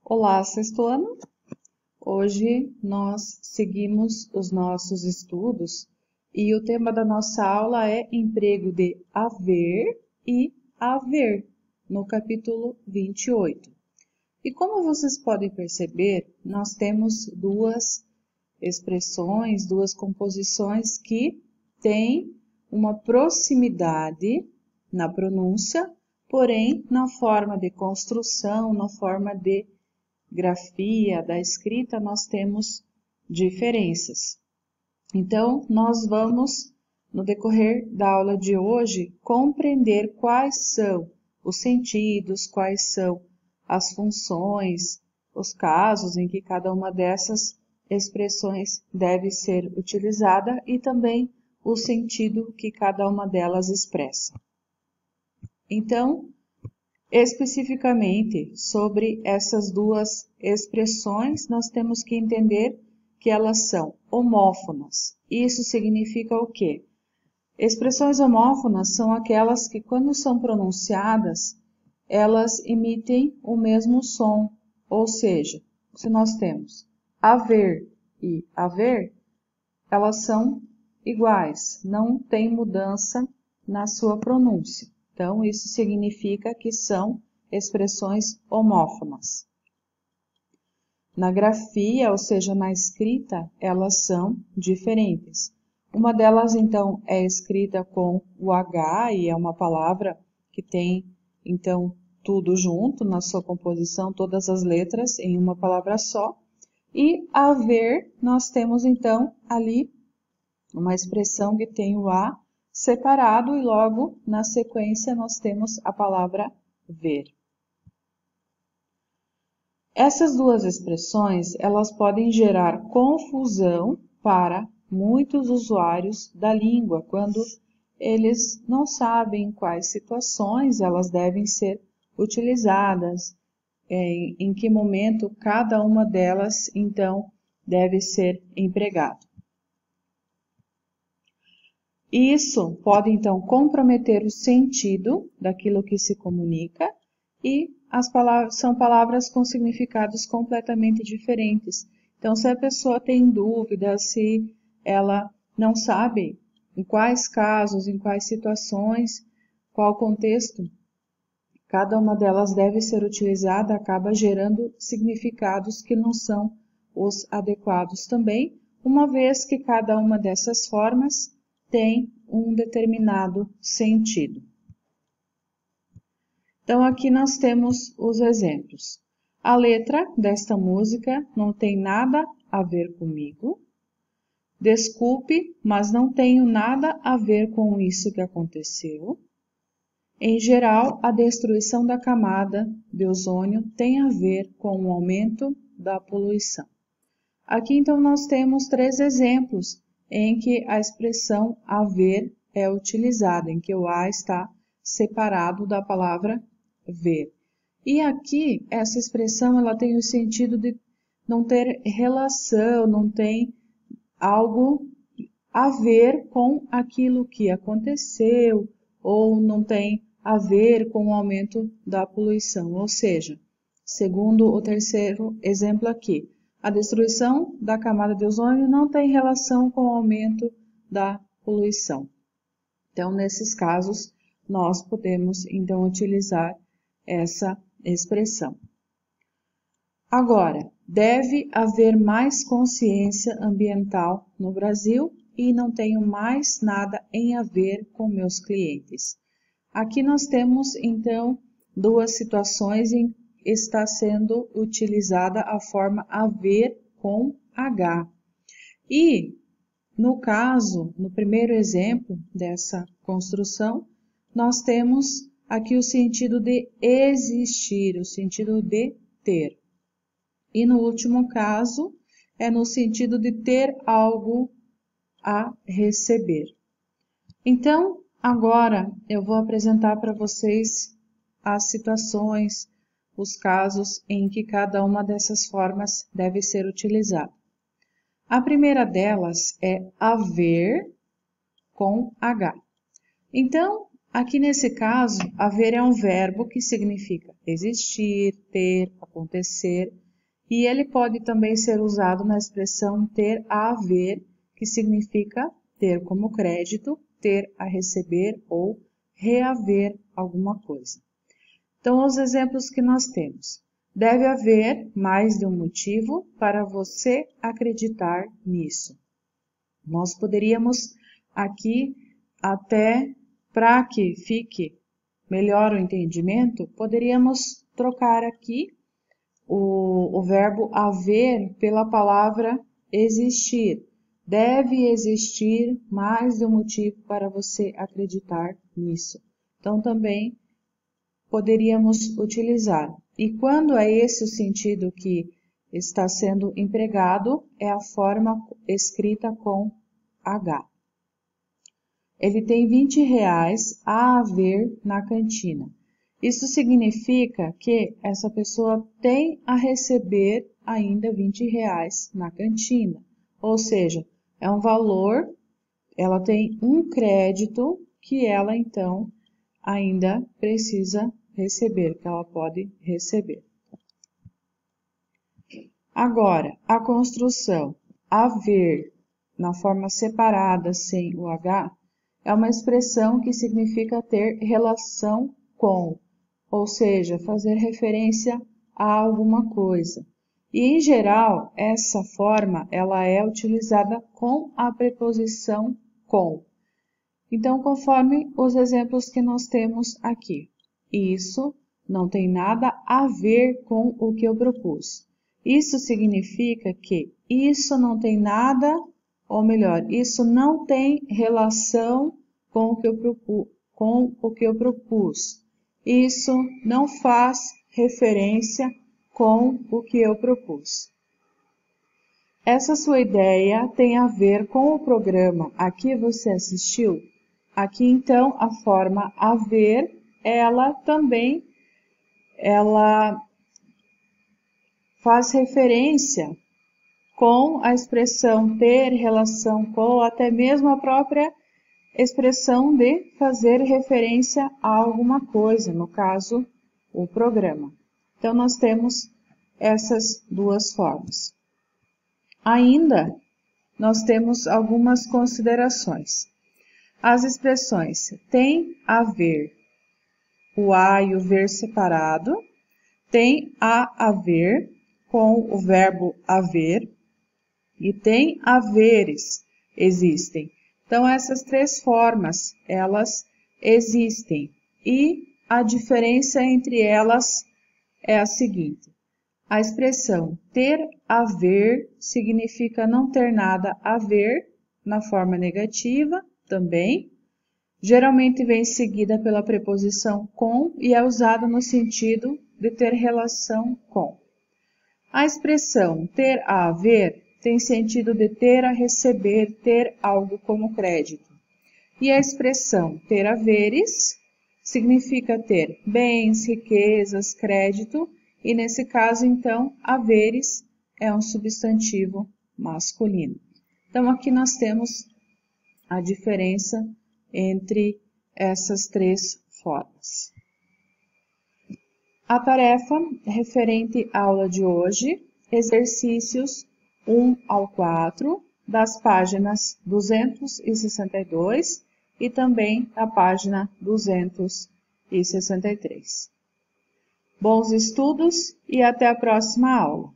Olá, sexto ano! Hoje nós seguimos os nossos estudos e o tema da nossa aula é emprego de haver e haver, no capítulo 28. E como vocês podem perceber, nós temos duas expressões, duas composições que têm uma proximidade na pronúncia, porém na forma de construção, na forma de grafia, da escrita, nós temos diferenças. Então, nós vamos, no decorrer da aula de hoje, compreender quais são os sentidos, quais são as funções, os casos em que cada uma dessas expressões deve ser utilizada e também o sentido que cada uma delas expressa. Então, especificamente sobre essas duas expressões, nós temos que entender que elas são homófonas. Isso significa o quê? Expressões homófonas são aquelas que, quando são pronunciadas, elas emitem o mesmo som. Ou seja, se nós temos haver e haver, elas são iguais, não tem mudança na sua pronúncia. Então, isso significa que são expressões homófonas. Na grafia, ou seja, na escrita, elas são diferentes. Uma delas, então, é escrita com o H e é uma palavra que tem, então, tudo junto na sua composição, todas as letras em uma palavra só. E haver, nós temos, então, ali uma expressão que tem o A separado e logo na sequência nós temos a palavra ver. Essas duas expressões, elas podem gerar confusão para muitos usuários da língua, quando eles não sabem em quais situações elas devem ser utilizadas, em que momento cada uma delas, então, deve ser empregada. Isso pode, então, comprometer o sentido daquilo que se comunica e são palavras com significados completamente diferentes. Então, se a pessoa tem dúvida, se ela não sabe em quais casos, em quais situações, qual contexto, cada uma delas deve ser utilizada, acaba gerando significados que não são os adequados também, uma vez que cada uma dessas formas tem um determinado sentido. Então, aqui nós temos os exemplos. A letra desta música não tem nada a ver comigo. Desculpe, mas não tenho nada a ver com isso que aconteceu. Em geral, a destruição da camada de ozônio tem a ver com o aumento da poluição. Aqui, então, nós temos 3 exemplos em que a expressão haver é utilizada, em que o A está separado da palavra ver. E aqui, essa expressão ela tem o sentido de não ter relação, não tem algo a ver com aquilo que aconteceu, ou não tem a ver com o aumento da poluição. Ou seja, segundo o terceiro exemplo aqui, a destruição da camada de ozônio não tem relação com o aumento da poluição. Então, nesses casos, nós podemos, então, utilizar essa expressão. Agora, deve haver mais consciência ambiental no Brasil e não tenho mais nada em a ver com meus clientes. Aqui nós temos, então, 2 situações em está sendo utilizada a forma haver com H. E, no caso, no primeiro exemplo dessa construção, nós temos aqui o sentido de existir, o sentido de ter. E no último caso, é no sentido de ter algo a receber. Então, agora eu vou apresentar para vocês as situações, os casos em que cada uma dessas formas deve ser utilizada. A primeira delas é haver com H. Então, Aqui nesse caso, haver é um verbo que significa existir, ter, acontecer, e ele pode também ser usado na expressão ter a haver, que significa ter como crédito, ter a receber ou reaver alguma coisa. Então, os exemplos que nós temos. Deve haver mais de um motivo para você acreditar nisso. Nós poderíamos aqui, até para que fique melhor o entendimento, poderíamos trocar aqui o verbo haver pela palavra existir. Deve existir mais de um motivo para você acreditar nisso. Então, também poderíamos utilizar. E quando é esse o sentido que está sendo empregado, é a forma escrita com H. Ele tem R$20 a haver na cantina. Isso significa que essa pessoa tem a receber ainda R$20 na cantina. Ou seja, é um valor, ela tem um crédito que ela então ainda precisa receber, que ela pode receber. Agora, a construção haver na forma separada sem o H é uma expressão que significa ter relação com, ou seja, fazer referência a alguma coisa. E, em geral, essa forma ela é utilizada com a preposição com. Então, conforme os exemplos que nós temos aqui. Isso não tem nada a ver com o que eu propus. Isso significa que isso não tem nada, ou melhor, isso não tem relação com o que eu propus. Isso não faz referência com o que eu propus. Essa sua ideia tem a ver com o programa a que você assistiu? Aqui, então, a forma haver, ela também faz referência com a expressão ter, relação com, ou até mesmo a própria expressão de fazer referência a alguma coisa, no caso, o programa. Então, nós temos essas duas formas. Ainda, nós temos algumas considerações. As expressões tem a ver, o a e o ver separado, tem a haver com o verbo haver e tem haveres, existem. Então, essas três formas, elas existem e a diferença entre elas é a seguinte. A expressão ter a ver significa não ter nada a ver, na forma negativa também. Geralmente vem seguida pela preposição com e é usada no sentido de ter relação com. A expressão ter a haver tem sentido de ter a receber, ter algo como crédito. E a expressão ter haveres significa ter bens, riquezas, crédito, e nesse caso, então, haveres é um substantivo masculino. Então, aqui nós temos a diferença entre essas três formas. A tarefa referente à aula de hoje, exercícios 1 ao 4, das páginas 262 e também da página 263. Bons estudos e até a próxima aula!